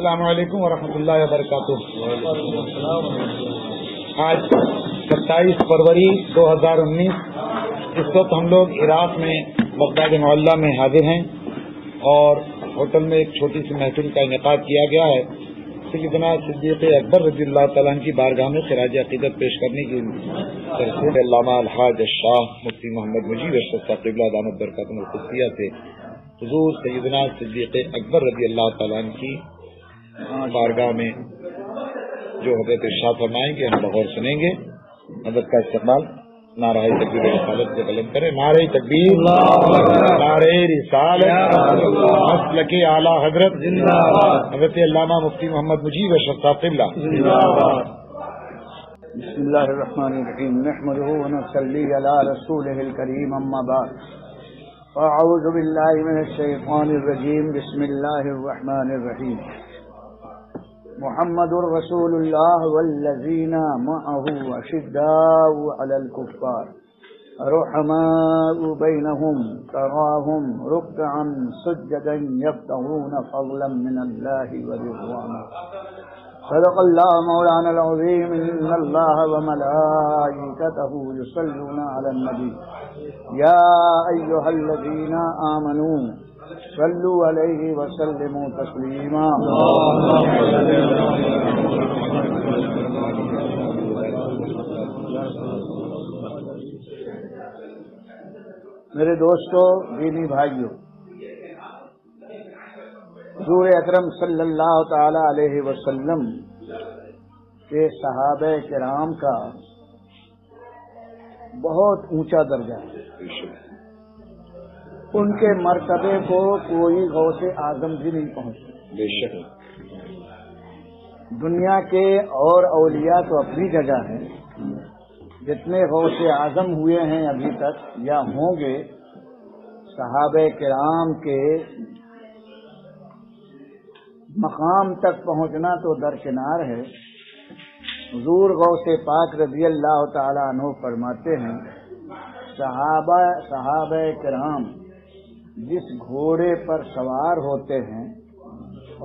السلام علیکم ورحمۃ اللہ وبرکاتہ۔ آج 27 فروری 2019 اس وقت ہم لوگ عراق میں بغداد معلیٰ میں حاضر ہیں اور ہوٹل میں ایک چھوٹی سی محفل کا انعقاد کیا گیا ہے۔ سیدنا صدیق اکبر رضی اللہ تعالیٰ عنہ کی بارگاہ میں خراج عقیدت پیش کرنے کی طرف سے علامہ الحاج الشاہ مفتی محمد مجید اشرف صاحب قبلہ دامت برکاتہ القدسیہ سے حضور سیدنا صدیق اکبر رضی اللہ تعالیٰ عنہ کی بارگاہ میں جو حضرت ارشاد فرمائیں گے ہم بغور سنیں گے۔ حضرت کا استقبال نعرہ تکبیر رسالت سے بلند کریں۔ نعرہ تکبیر، نعرہ رسالت، مسلک اعلیٰ حضرت حضرت علامہ مفتی محمد مجید اشرف صاحب قبلہ۔ بسم اللہ الرحمن الرحیم، نحمده ونصلی علی رسولہ الکریم، اما بعد، اعوذ باللہ من الشیطان الرجیم، بسم اللہ الرحمن الرحیم۔ محمد رسول اللہ والذین معه اشداء علی الکفار رحماء بینہم تراہم رکعا سجدا یبتغون فضلا من اللہ ورضوانا۔ صدق اللہ مولانا العظیم۔ ان اللہ وملائکتہ یصلون علی النبی یا ایھا الذین آمنوا صلوا علیہ وسلموا تسلیما۔ میرے دوستو، دینی بھائیو، حضور اکرم صلی اللہ تعالی علیہ وسلم کے صحابہ کرام کا بہت اونچا درجہ ہے۔ ان کے مرتبے کو کوئی غوث اعظم بھی نہیں پہنچتا۔ بے شک دنیا کے اور اولیاء تو اپنی جگہ ہیں، جتنے غوث اعظم ہوئے ہیں ابھی تک یا ہوں گے، صحابہ کرام کے مقام تک پہنچنا تو درکنار ہے۔ حضور غوث پاک رضی اللہ تعالی عنہ فرماتے ہیں، صحابہ کرام جس گھوڑے پر سوار ہوتے ہیں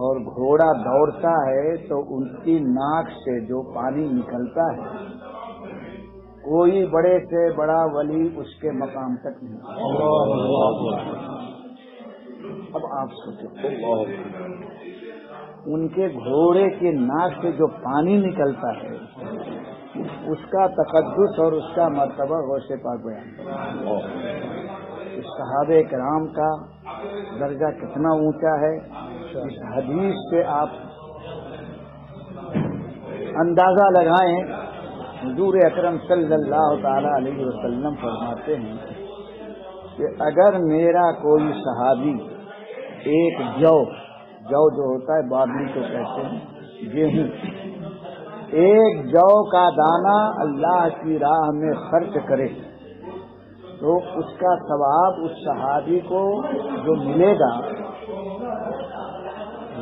اور گھوڑا دوڑتا ہے تو ان کی ناک سے جو پانی نکلتا ہے، کوئی بڑے سے بڑا ولی اس کے مقام تک نہیں۔ اب آپ سوچیں، ان کے گھوڑے کے ناک سے جو پانی نکلتا ہے اس کا تقدس اور اس کا مرتبہ غوث پاک بیان۔ اس صحابہ کرام کا درجہ کتنا اونچا ہے، اس حدیث سے آپ اندازہ لگائیں۔ حضور اکرم صلی اللہ تعالی علیہ وسلم فرماتے ہیں کہ اگر میرا کوئی صحابی ایک جو ہوتا ہے بادلی کو کہتے ہیں، گیہوں، ایک جو کا دانہ اللہ کی راہ میں خرچ کرے تو اس کا ثواب اس صحابی کو جو ملے گا،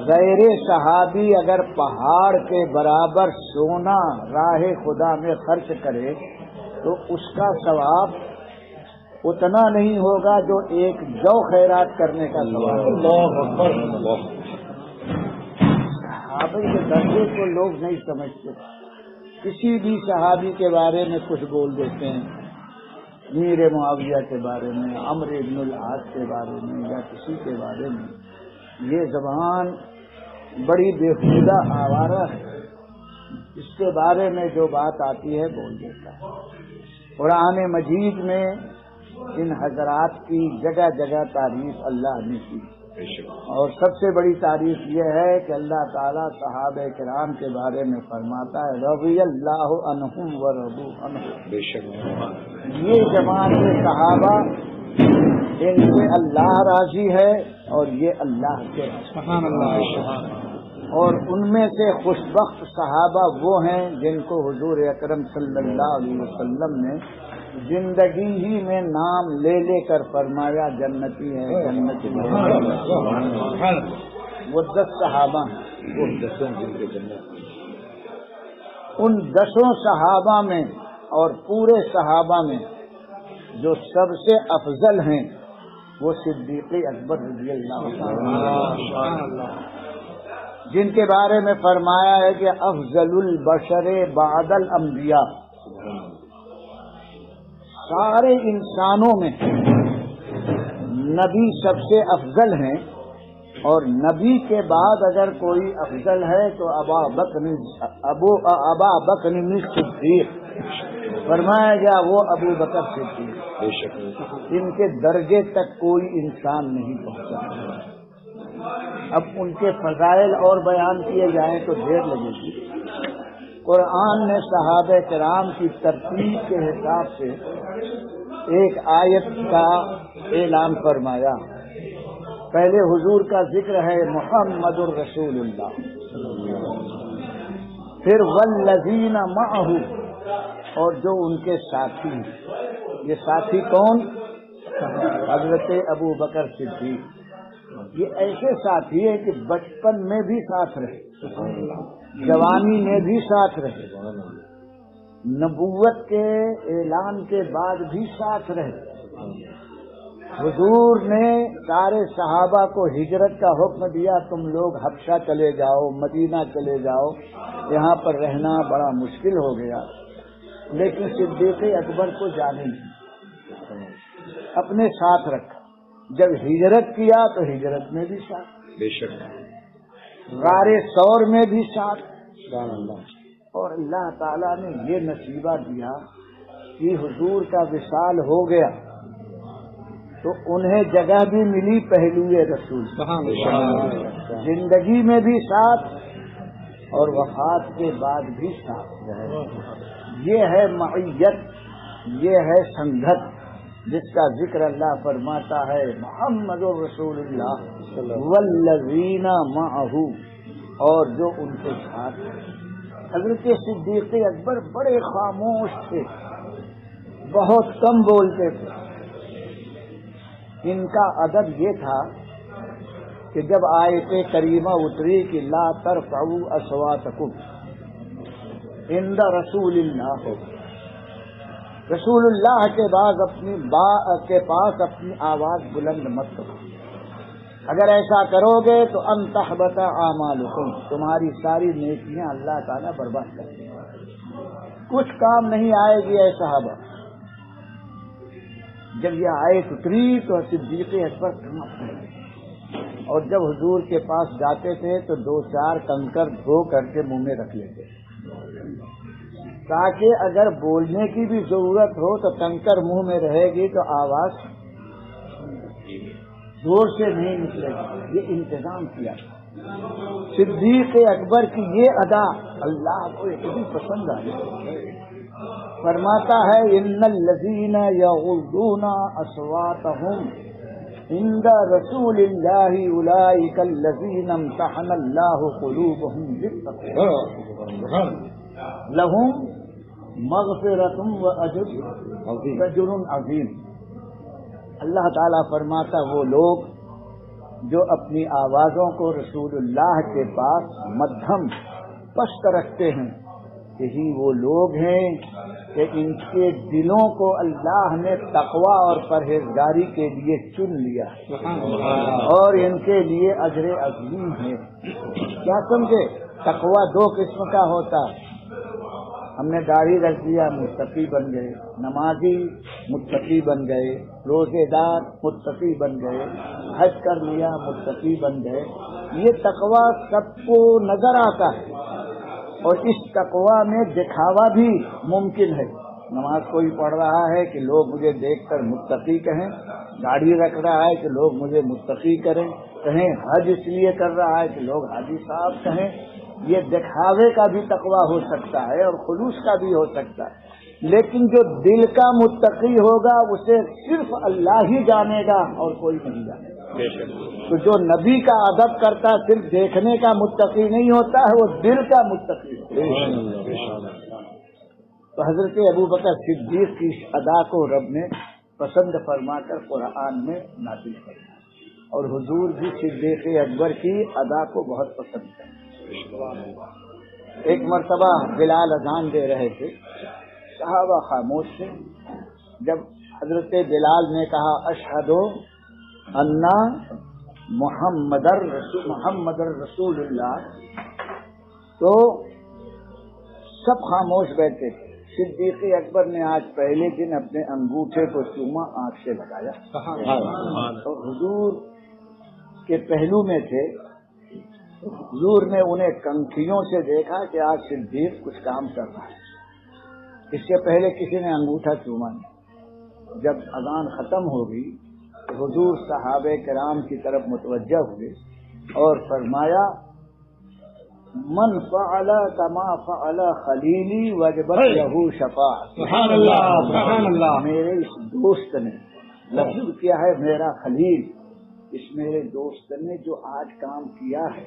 غیر صحابی اگر پہاڑ کے برابر سونا راہ خدا میں خرچ کرے تو اس کا ثواب اتنا نہیں ہوگا جو ایک جو خیرات کرنے کا ثواب۔ اللہ اکبر۔ صحابی کے درجے کو لوگ نہیں سمجھتے، کسی بھی صحابی کے بارے میں کچھ بول دیتے ہیں، میر معاویہ کے بارے میں، عمرو بن العاص کے بارے میں یا کسی کے بارے میں۔ یہ زبان بڑی بےہودہ آوارہ ہے، اس کے بارے میں جو بات آتی ہے بول دیتا ہے۔ قرآن مجید میں ان حضرات کی جگہ جگہ تعریف اللہ نے کی، اور سب سے بڑی تعریف یہ ہے کہ اللہ تعالیٰ صحابہ کرام کے بارے میں فرماتا ہے، رضی اللہ عنہم ورضوا عنہ۔ بے شک یہ جماعت صحابہ، ان سے اللہ راضی ہے اور یہ اللہ کے سبحان اللہ۔ اور ان میں سے خوشبخت صحابہ وہ ہیں جن کو حضور اکرم صلی اللہ علیہ وسلم نے زندگی ہی میں نام لے لے کر فرمایا جنتی ہے، جنتی ہے۔ وہ 10 صحابہ ہیں، وہ دسوں دن کے جنت۔ ان 10 صحابہ میں اور پورے صحابہ میں جو سب سے افضل ہیں وہ صدیق اکبر رضی اللہ عنہ۔ جن کے بارے میں فرمایا ہے کہ افضل البشر بعد الانبیاء، سارے انسانوں میں نبی سب سے افضل ہیں، اور نبی کے بعد اگر کوئی افضل ہے تو ابا بکر صدیق، فرمایا گیا وہ ابو بکر صدیق، ان کے درجے تک کوئی انسان نہیں پہنچا۔ اب ان کے فضائل اور بیان کیے جائیں تو دیر لگے گی۔ قرآن نے صحابہ کرام کی ترتیب کے حساب سے ایک آیت کا اعلان فرمایا۔ پہلے حضور کا ذکر ہے محمد الرسول اللہ، پھر والذین معہ، اور جو ان کے ساتھی ہیں۔ یہ ساتھی کون؟ حضرت ابو بکر صدیق۔ یہ ایسے ساتھی ہیں کہ بچپن میں بھی ساتھ رہے، جوانی میں بھی ساتھ رہے، نبوت کے اعلان کے بعد بھی ساتھ رہے۔ حضور نے سارے صحابہ کو ہجرت کا حکم دیا، تم لوگ حبشہ چلے جاؤ، مدینہ چلے جاؤ، یہاں پر رہنا بڑا مشکل ہو گیا، لیکن صدیق اکبر کو جانے نہیں، اپنے ساتھ رکھا۔ جب ہجرت کیا تو ہجرت میں بھی ساتھ، بے شک غار ثور میں بھی ساتھ، اور اللہ تعالیٰ نے یہ نصیبہ دیا کہ حضور کا وصال ہو گیا تو انہیں جگہ بھی ملی پہلوئے رسول، زندگی میں بھی ساتھ اور وفات کے بعد بھی ساتھ رہے۔ یہ ہے معیت، یہ ہے سنگت، جس کا ذکر اللہ فرماتا ہے محمد رسول اللہ والذین معہ، اور جو ان کے ساتھ۔ حضرت صدیق اکبر بڑے خاموش تھے، بہت کم بولتے تھے۔ ان کا ادب یہ تھا کہ جب آیت کریمہ اتری کہ لا ترفعوا اصواتکم عند رسول اللہ، رسول اللہ کے بعد کے پاس اپنی آواز بلند مت کرو، اگر ایسا کرو گے تو ان تحبط اعمالکم، تمہاری ساری نیکیاں اللہ تعالیٰ برباد کر دیں گے، کچھ کام نہیں آئے گی اے صحابہ۔ جب یہ آیت اتری تو صدیق اکبر کانپ گئے، اور جب حضور کے پاس جاتے تھے تو 2-4 کنکر دھو کر کے منہ میں رکھ لیتے تاکہ اگر بولنے کی بھی ضرورت ہو تو کنکر منہ میں رہے گی تو آواز زور سے نہیں نکلے گی۔ یہ انتظام کیا۔ صدیق اکبر کی یہ ادا اللہ کو اتنی پسند آئی، فرماتا ہے ان الذین یغضون اصواتهم عند رسول اللہ اولئک الذین امتحن اللہ قلوبهم بالتقوی لهم مغفرۃ واجر عظیم۔ اللہ تعالیٰ فرماتا وہ لوگ جو اپنی آوازوں کو رسول اللہ کے پاس مدھم پست رکھتے ہیں، یہی وہ لوگ ہیں کہ ان کے دلوں کو اللہ نے تقوی اور پرہیزگاری کے لیے چن لیا، اور ان کے لیے اجر عظیم ہے۔ کیا سمجھے؟ تقوی 2 قسم کا ہوتا ہے۔ ہم نے داڑھی رکھ دیا، متقی بن گئے، نمازی متقی بن گئے، روزے دار متقی بن گئے، حج کر لیا متقی بن گئے۔ یہ تقوی سب کو نظر آتا ہے، اور اس تقوی میں دکھاوا بھی ممکن ہے۔ نماز کوئی پڑھ رہا ہے کہ لوگ مجھے دیکھ کر متقی کہیں، داڑھی رکھ رہا ہے کہ لوگ مجھے متقی کہیں، حج اس لیے کر رہا ہے کہ لوگ حاجی صاحب کہیں۔ یہ دکھاوے کا بھی تقوی ہو سکتا ہے اور خلوص کا بھی ہو سکتا ہے، لیکن جو دل کا متقی ہوگا اسے صرف اللہ ہی جانے گا اور کوئی نہیں جانے گا۔ تو جو نبی کا ادب کرتا صرف دیکھنے کا متقی نہیں ہوتا ہے، وہ دل کا متقی ہوتا ہے۔ تو حضرت ابو بکر صدیق کی ادا کو رب نے پسند فرما کر قرآن میں نازل فرمایا، اور حضور بھی صدیق اکبر کی ادا کو بہت پسند کرتے۔ ایک مرتبہ بلال اذان دے رہے تھے، صحابہ خاموش تھے۔ جب حضرت بلال نے کہا اشہد ان محمد رسول اللہ، تو سب خاموش بیٹھے تھے۔ صدیق اکبر نے آج پہلے دن اپنے انگوٹھے کو چوما، آنکھ سے لگایا، اور حضور کے پہلو میں تھے۔ حضور نے انہیں کنکھیوں سے دیکھا کہ آج صدیق کچھ کام کر رہا ہے۔ اس سے پہلے کسی نے انگوٹھا چوما نہیں۔ جب اذان ختم ہو گئی تو حضور صحابہ کرام کی طرف متوجہ ہوئے اور فرمایا، من فعل کما فعل خلیلی وجبت لہ شفاعت۔ سبحان اللہ، سبحان اللہ۔ میرے اس دوست نے، لفظ کیا ہے میرا خلیل، اس میرے دوست نے جو آج کام کیا ہے،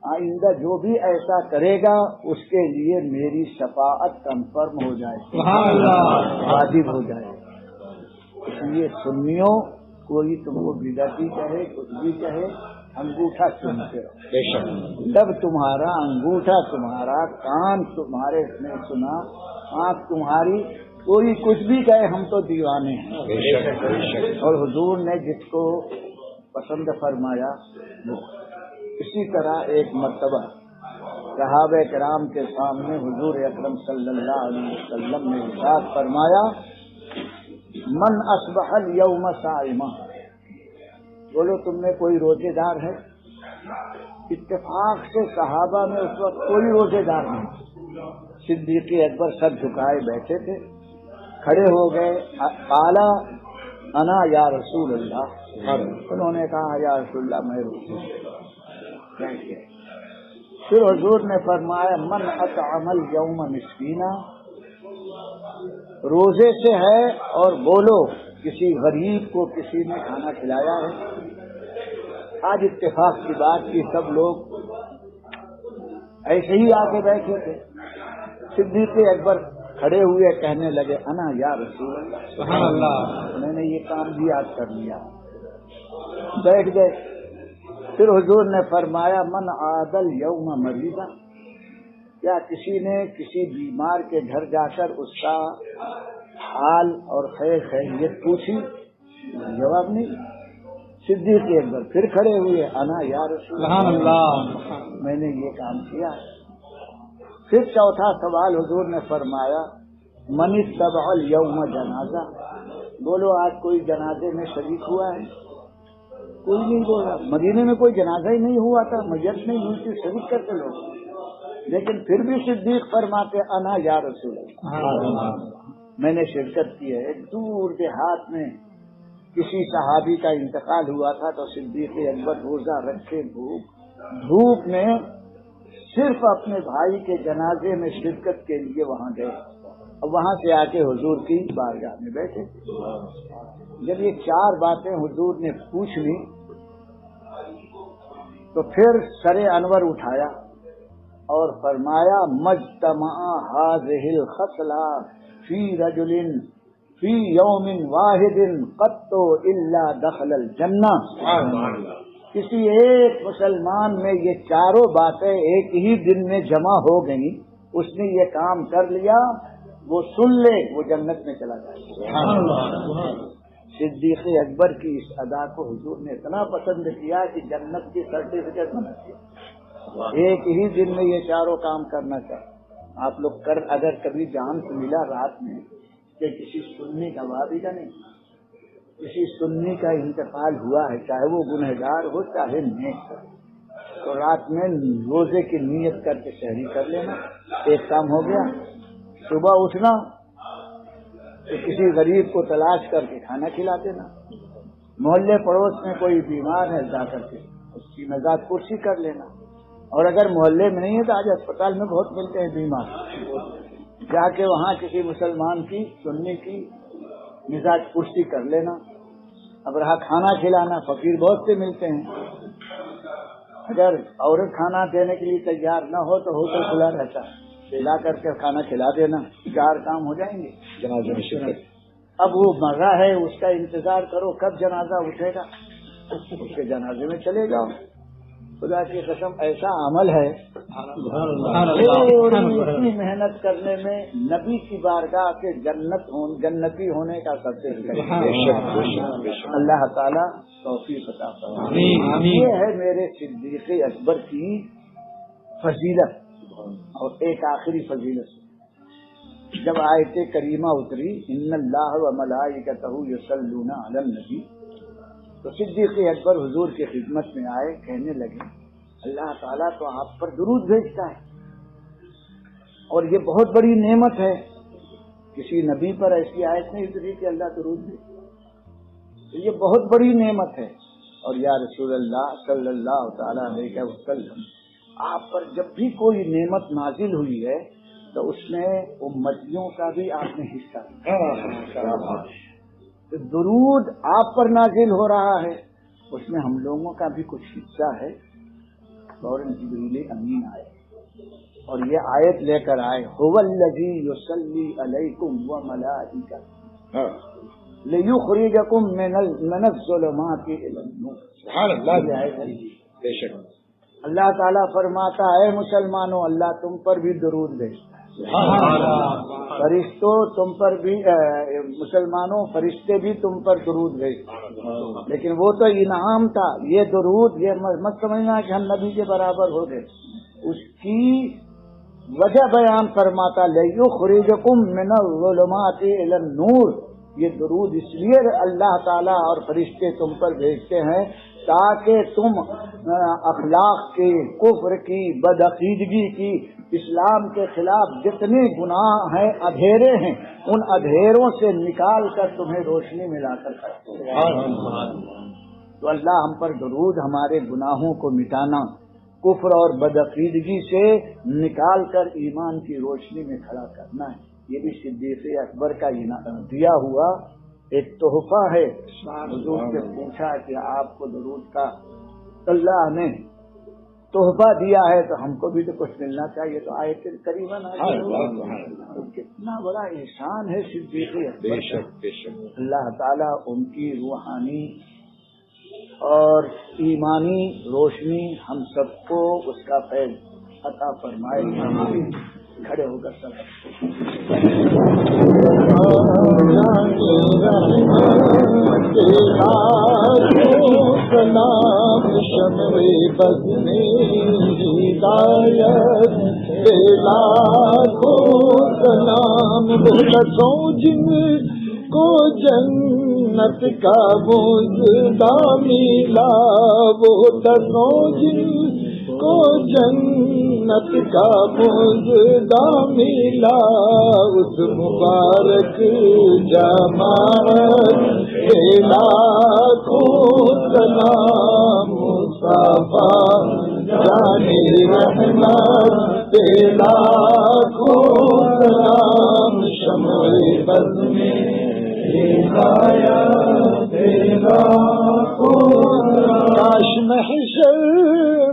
آئندہ جو بھی ایسا کرے گا اس کے لیے میری شفاعت کنفرم ہو جائے، سبحان اللہ، واجب ہو جائے۔ اس لیے سنیوں، کوئی تم کو بدعتی کہے، کچھ بھی کہے، انگوٹھا سنتے رہو، بے شک لب تمہارا، انگوٹھا تمہارا، کان تمہارے نے سنا، آنکھ تمہاری، کوئی کچھ بھی کہے ہم تو دیوانے ہیں۔ بے شک بے شک۔ اور حضور نے جس کو پسند فرمایا وہ۔ اسی طرح ایک مرتبہ صحابہ کرام کے سامنے حضور اکرم صلی اللہ علیہ وسلم نے ارشاد فرمایا، من اصبح اليوم صائما، بولو تم میں کوئی روزے دار ہے؟ اتفاق سے صحابہ میں اس وقت کوئی روزے دار نہیں۔ صدیق اکبر سر جھکائے بیٹھے تھے، کھڑے ہو گئے، قال انا یا رسول اللہ، انہوں نے کہا یا رسول اللہ میں روزے بیٹھ گئے۔ پھر حضور نے فرمایا، من اطعم اليوم مسکینا، روزے سے ہے اور بولو کسی غریب کو کسی نے کھانا کھلایا ہے۔ آج اتفاق کی بات کی، سب لوگ ایسے ہی آگے بیٹھے تھے۔ صدیق اکبر کھڑے ہوئے کہنے لگے، انا یا رسول اللہ، سبحان اللہ، میں نے یہ کام بھی آج کر لیا، بیٹھ گئے۔ پھر حضور نے فرمایا، من عاد الیوم مریضا، کیا کسی نے کسی بیمار کے گھر جا کر اس کا حال اور خیر خیریت پوچھی؟ جواب نہیں۔ صدیق اکبر پھر کھڑے ہوئے، انا یا رسول سبحان اللہ، میں نے یہ کام کیا ہے۔ پھر چوتھا سوال حضور نے فرمایا، من اتبع الیوم جنازہ، بولو آج کوئی جنازے میں شریک ہوا ہے؟ کوئی نہیں بولا۔ مدینے میں کوئی جنازہ ہی نہیں ہوا تھا، میت نہیں ہوئی تھی، شریک کرتے لوگ، لیکن پھر بھی صدیق فرماتے، انا یا رسول اللہ، میں نے شرکت کی ہے۔ ایک دور دیہات میں کسی صحابی کا انتقال ہوا تھا تو صدیق اکبر روزہ رکھے دھوپ میں صرف اپنے بھائی کے جنازے میں شرکت کے لیے وہاں گئے، اور وہاں سے آ کے حضور کی بارگاہ میں بیٹھے۔ جب یہ چار باتیں حضور نے پوچھ لی تو پھر سر انور اٹھایا اور فرمایا، مجتمع هذه الخصلة فی رجل فی یوم واحد قط الا دخل الجنہ، کسی ایک مسلمان میں یہ چاروں باتیں ایک ہی دن میں جمع ہو گئیں، اس نے یہ کام کر لیا، وہ سن لے وہ جنت میں چلا جائے۔ صدیق اکبر کی اس ادا کو حضور نے اتنا پسند کیا کہ جنت کی سرٹیفکیٹ بنا دیا، ایک ہی دن میں یہ چاروں کام کرنا چاہیے۔ آپ لوگ اگر کبھی جان سے ملا رات میں کہ کسی سنی کا وابی کا نہیں، کسی سنی کا انتقال ہوا ہے، چاہے وہ گنہگار ہو چاہے نیک ہو، تو رات میں روزے کی نیت کر کے سحری کر لینا، ایک کام ہو گیا۔ صبح اٹھنا تو کسی غریب کو تلاش کر کے کھانا کھلا دینا، محلے پڑوس میں کوئی بیمار ہے جا کر کے اس کی مزاج پرسی کر لینا، اور اگر محلے میں نہیں ہے تو آج اسپتال میں بہت ملتے ہیں بیمار، جا کے وہاں کسی مسلمان کی سنی کی مزاج پرسی کر لینا۔ اب رہا کھانا کھلانا، فقیر بہت سے ملتے ہیں، اگر عورت کھانا دینے کے لیے تیار نہ ہو تو ہوٹل کھلا رہتا ہے، لا کر کے کھانا کھلا دینا، چار کام ہو جائیں گے۔ جنازے میں شرکت، اب وہ مر رہا ہے، اس کا انتظار کرو کب جنازہ اٹھے گا، اس کے جنازے میں چلے جاؤ۔ خدا کی قسم ایسا عمل ہے اتنی محنت کرنے میں نبی کی بارگاہ کے جنتی ہونے کا سب سے اللہ تعالیٰ توفیق عطا فرمائے۔ یہ ہے میرے صدیق اکبر کی فضیلت۔ اور ایک آخری فضیلت، جب آیت کریمہ اتری ان اللہ و ملائکتہ یصلون علی النبی، تو صدیق اکبر حضور کی خدمت میں آئے، کہنے لگے اللہ تعالیٰ تو آپ پر درود بھیجتا ہے اور یہ بہت بڑی نعمت ہے، کسی نبی پر ایسی آیت نہیں اتری کہ اللہ درود بھیجے، یہ بہت بڑی نعمت ہے۔ اور یا رسول اللہ صلی اللہ تعالی علیہ وسلم، آپ پر جب بھی کوئی نعمت نازل ہوئی ہے تو اس میں امتیوں کا بھی آپ نے حصہ لیا۔ درود آپ پر نازل ہو رہا ہے، اس میں ہم لوگوں کا بھی کچھ حصہ ہے۔ فوراً جبریل امین آئے اور یہ آیت لے کر آئے، هو الذی یصلی علیکم وملائکتہ لیخرجکم من الظلمات الی النور۔ سبحان اللہ، بے شک اللہ تعالیٰ فرماتا ہے مسلمانوں اللہ تم پر بھی درود بھیجتا ہے، فرشتوں تم پر بھی، مسلمانوں فرشتے بھی تم پر درود بھیجتے ہیں، لیکن وہ تو انعام تھا، یہ درود یہ مت سمجھنا کہ ہم نبی کے برابر ہو گئے، اس کی وجہ بیان فرماتا لیخرجکم من الظلمات الی النور۔ یہ درود اس لیے اللہ تعالیٰ اور فرشتے تم پر بھیجتے ہیں تاکہ تم اخلاق کی، کفر کی، بدعقیدگی کی، اسلام کے خلاف جتنے گناہ ہیں، اندھیرے ہیں، ان اندھیروں سے نکال کر تمہیں روشنی ملا کر تو اللہ ہم پر درود ہمارے گناہوں کو مٹانا، کفر اور بدعقیدگی سے نکال کر ایمان کی روشنی میں کھڑا کرنا ہے۔ یہ بھی صدیق اکبر کا دیا ہوا ایک تحفہ ہے۔ حضور سے پوچھا کہ آپ کو درود کا اللہ نے تحفہ دیا ہے تو ہم کو بھی تو کچھ ملنا چاہیے، تو آیت کریمہ کتنا بڑا احسان ہے صدیق اکبر۔ اللہ تعالیٰ ان کی روحانی اور ایمانی روشنی ہم سب کو اس کا فیض عطا فرمائے۔ کھڑے ہو کر سب سلام شمع بز میں ہدایت لاکھوں سلام، بولتوں جن کو جنت کا مزدہ ملا، بولتوں جن کو جنت کا مزدہ ملا، اس مبارک جماعت لاکھوں سلام، مصطفیٰ جان رحمت لاکھوں سلام، شمع بز میں ہدایت لاکھوں سلام۔ کاش محشر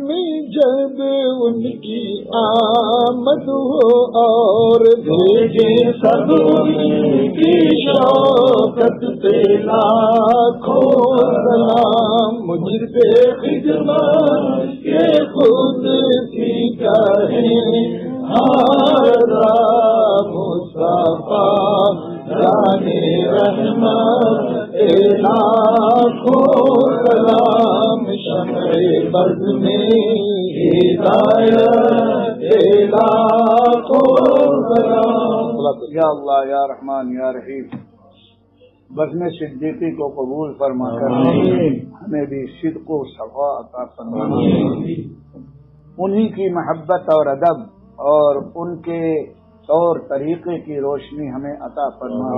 میں جب ان کی آمد ہو اور بھیجے سب کی شوقت پہ لاکھوں سلام، مجھ پہ خدمت کے خود سی کہیں ہارا، مصطفیٰ جان رحمت لاکھوں سلام، شمع بز میں ہدایت لاکھوں سلام۔ یا اللہ یا رحمان یا رحیم، بزم صدیقی کو قبول فرما کر ہمیں بھی صدق و صفا عطا فرما، انہی کی محبت اور ادب اور ان کے طور طریقے کی روشنی ہمیں عطا فرما،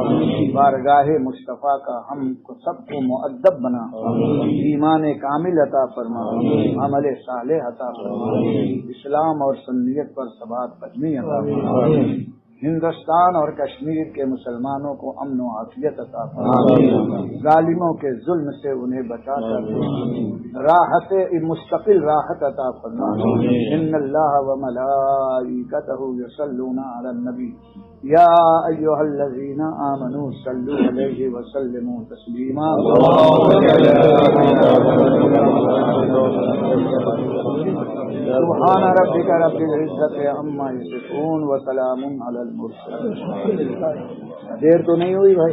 بارگاہ مصطفیٰ کا ہم کو سب کو مؤدب بنا، ایمان کامل عطا فرما، عمل صالح عطا فرما، اسلام اور سنیت پر ثبات قدمی عطا فرما، ہندوستان اور کشمیر کے مسلمانوں کو امن و عافیت عطا فرما، ظالموں کے ظلم سے انہیں بچا کر راحت مستقل راحت عطا فرما۔ ان اللہ و ملائکتہ یصلون علی النبی یا ایھا الذین آمنوا صلوا علیہ وسلموا تسلیما۔ سبحان ربک رب العزت عما یصفون وسلام علی المرسلین. دیر تو نہیں ہوئی بھائی؟